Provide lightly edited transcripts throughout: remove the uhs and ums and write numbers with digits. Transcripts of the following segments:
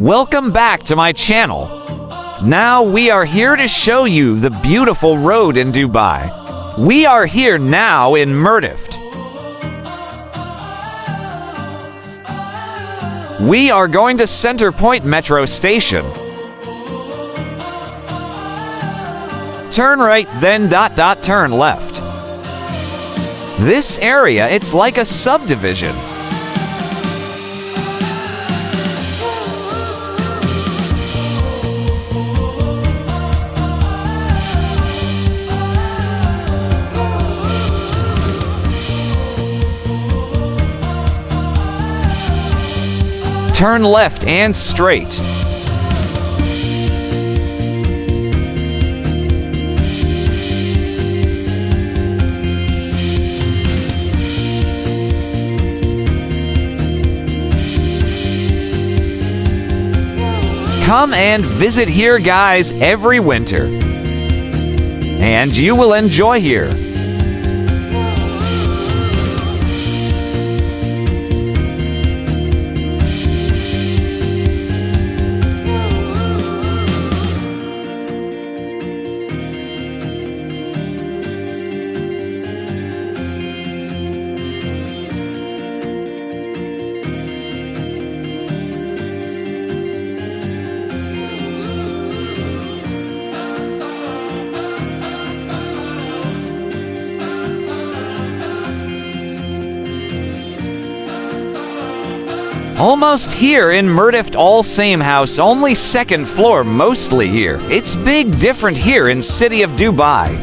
Welcome back to my channel. Now we are here to show you the beautiful road in Dubai. We are here now in Mirdift. We are going to CenterPoint Metro station. Turn right, then turn left. This area, it's like a subdivision. Turn left and straight. Come and visit here, guys, every winter. And you will enjoy here. Almost here in Mirdift, all same house, only second floor mostly here. It's big different here in city of Dubai.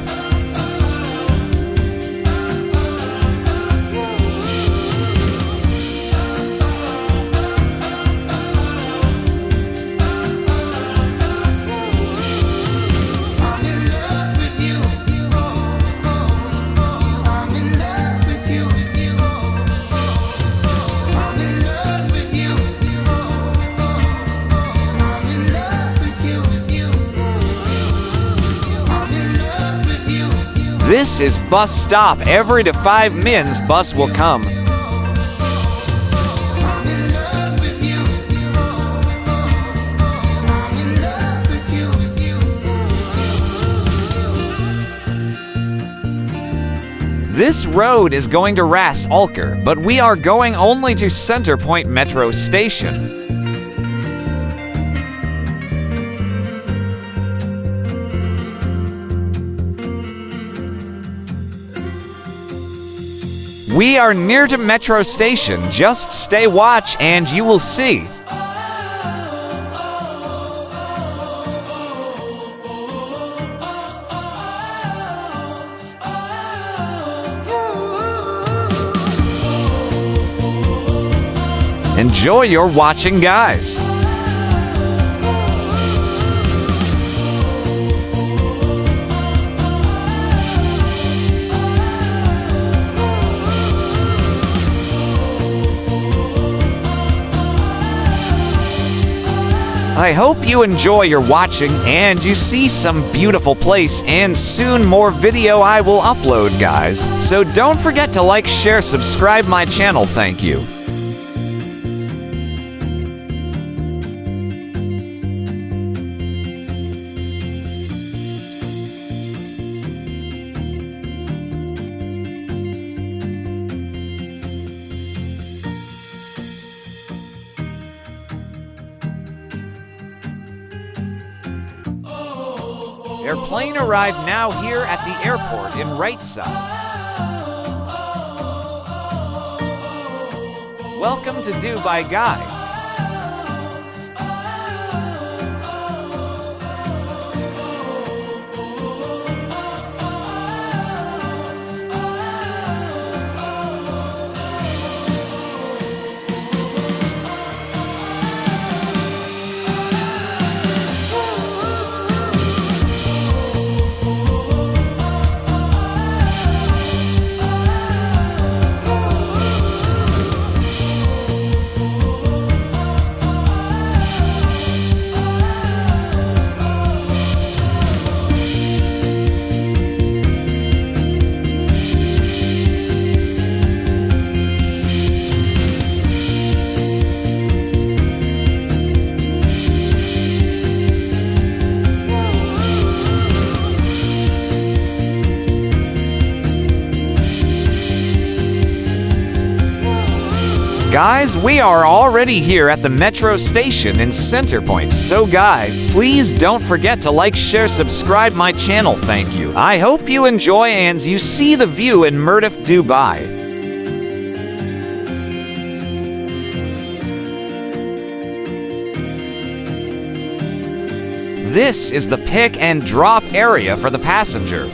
This is bus stop. Every to 5 minutes bus will come. This road is going to Ras Alkhor, but we are going only to CenterPoint Metro station. We are near to Metro Station. Just stay watch and you will see. Enjoy your watching, guys. I hope you enjoy your watching and you see some beautiful place, and soon more video I will upload, guys. So don't forget to like, share, subscribe my channel. Thank you. Airplane arrived now here at the airport in right side. Welcome to Dubai, guys. Guys, we are already here at the metro station in CenterPoint. So guys, please don't forget to like, share, subscribe my channel. Thank you. I hope you enjoy and you see the view in Mirdift Dubai. This is the pick and drop area for the passenger.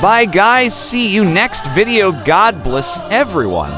Bye guys, see you next video. God bless everyone.